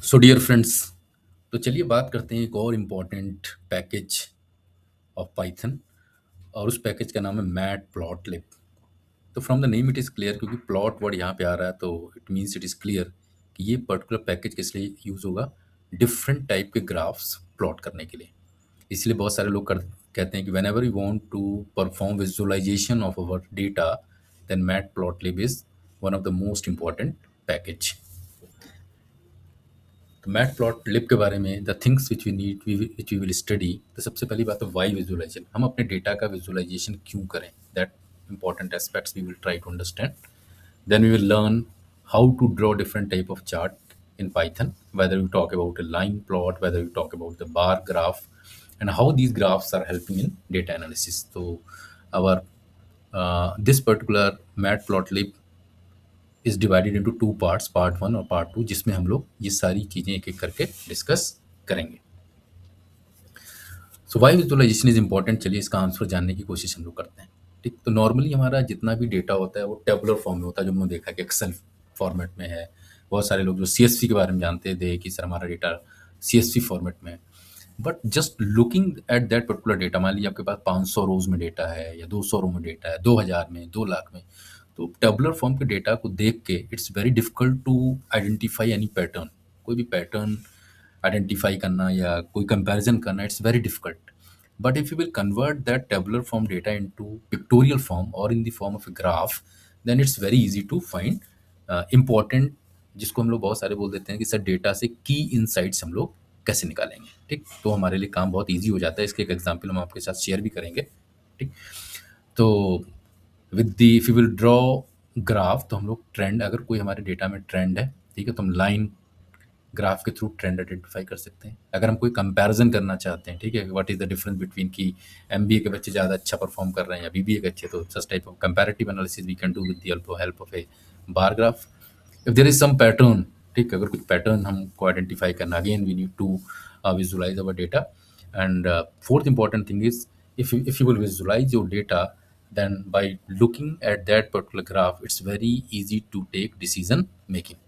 So dear friends, तो चलिए बात करते हैं एक और इम्पॉर्टेंट पैकेज ऑफ पाइथन और उस पैकेज का नाम है मैट प्लॉट लिब। तो from the name it is clear, क्योंकि प्लॉट वर्ड यहाँ पे आ रहा है तो it means it is clear कि ये पर्टिकुलर पैकेज किस लिए यूज़ होगा, डिफरेंट टाइप के ग्राफ्स प्लॉट करने के लिए। इसलिए बहुत सारे लोग कहते हैं कि whenever you want to perform visualisation of our data, then matplotlib is one of the most important package. तो मैट प्लॉट लिब के बारे में the things which we need which we will study. तो सबसे पहली बात है Y visualisation, हम अपने डेटा का विजुअलाइजेशन क्यों करें, that important aspects we will try to understand. Then we will learn how to draw different type of chart in Python, whether we talk about a line plot, whether we talk about the bar graph, and how these graphs are helping in data analysis. So our this particular matplotlib is divided into two parts, part one और part two, जिसमें हम लोग ये सारी चीज़ें एक एक करके डिस्कस करेंगे। सो वाई विजुअलाइजेशन इज इंपॉर्टेंट, चलिए इसका आंसर जानने की कोशिश हम लोग करते हैं। ठीक, तो नॉर्मली हमारा जितना भी डेटा होता है वो टेबुलर फॉर्म में होता है, जो हमने देखा कि एक्सेल फॉर्मेट में है। बहुत सारे लोग जो CSV के बारे में जानते थे कि सर हमारा डेटा CSV फॉर्मेट में है, but just looking at that particular data, मान लीजिए आपके पास 500 रोज में डेटा है या 200 रो में डेटा है, 2000 में, 2 लाख में, तो टेबुलर फॉर्म के डेटा को देख के it's very difficult to identify any pattern. कोई भी पैटर्न आइडेंटिफाई करना या कोई कंपैरिजन करना, it's very difficult. But if you will convert that tabular form data into pictorial form और in the form of a graph, then it's very easy to find important, जिसको हम लोग बहुत सारे बोल देते हैं कि सर डेटा से की इनसाइट्स हम लोग कैसे निकालेंगे। ठीक, तो हमारे लिए काम बहुत ईजी हो जाता है। इसके एक एग्जाम्पल हम आपके साथ शेयर भी करेंगे। ठीक, तो with the if you will draw graph, तो हम लोग ट्रेंड, अगर कोई हमारे डेटा में ट्रेंड है, ठीक है, तो हम लाइन ग्राफ के थ्रू ट्रेंड आइडेंटिफाई कर सकते हैं। अगर हम कोई कंपैरिजन करना चाहते हैं, ठीक है, what is the difference between कि MBA के बच्चे ज़्यादा अच्छा परफॉर्म कर रहे हैं या BBA के अच्छे, तो such type of comparative analysis we can do with the help of a bar graph. If there is some pattern, ठीक, अगर कुछ पैटर्न हमको आइडेंटिफाई करना, again we need to visualize our data. And fourth important thing is, if you will visualize your data, then by looking at that particular graph, it's very easy to take decision making.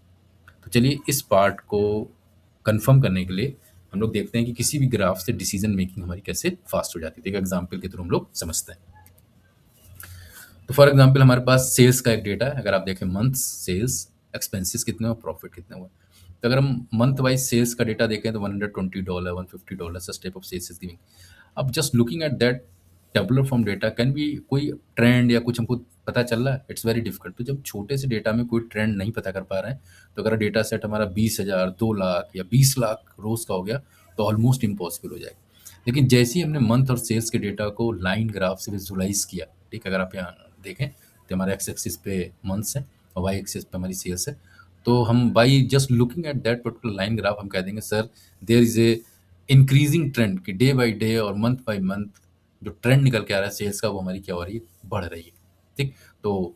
तो चलिए इस part को confirm करने के लिए हम लोग देखते हैं कि किसी भी ग्राफ से डिसीजन मेकिंग हमारी कैसे फास्ट हो जाती है। एक एग्जांपल के थ्रू हम लोग समझते हैं। तो फॉर एग्जांपल हमारे पास सेल्स का एक डेटा है। अगर आप देखें मंथ सेल्स, एक्सपेंसेस कितने हुए, प्रॉफिट कितने हुए। तो अगर हम मंथ वाइज सेल्स का डेटा देखें तो $120, $150 such type of sales is giving. अब just looking at that tabular form data, can be कोई ट्रेंड या कुछ हमको पता चल रहा है? It's very difficult. तो जब छोटे से डेटा में कोई ट्रेंड नहीं पता कर पा रहे हैं, तो अगर डेटा सेट हमारा 20,000, 2 लाख या 20 लाख रोज का हो गया, तो ऑलमोस्ट इम्पॉसिबल हो जाएगा। लेकिन जैसे ही हमने मंथ और सेल्स के डेटा को लाइन ग्राफ से विजुलाइज किया, ठीक, अगर आप यहाँ देखें तो हमारे एक्स एक्सिस पे मंथ्स है और वाई एक्सिस पे हमारी सेल्स है। तो हम by just looking at that particular line graph हम कह देंगे sir there is a increasing trend, कि डे बाई डे और मंथ बाई मंथ जो ट्रेंड निकल के आ रहा है सेल्स का, वो हमारी क्या हो रही है, बढ़ रही है। ठीक, तो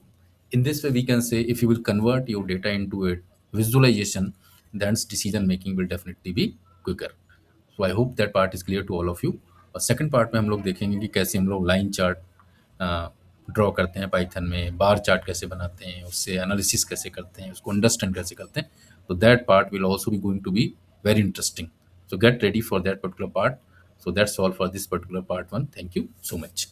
in this way we can say if you will convert your data into a visualisation, then decision making will definitely be quicker. So I hope that part is clear to all of you. और second part में हम लोग देखेंगे कि कैसे हम लोग line chart draw करते हैं पाइथन में, बार चार्ट कैसे बनाते हैं, उससे एनालिसिस कैसे करते हैं, उसको अंडरस्टैंड कैसे करते हैं। तो that part will also be going to be very interesting. So get ready for that particular part. So that's all for this particular part 1. Thank you so much.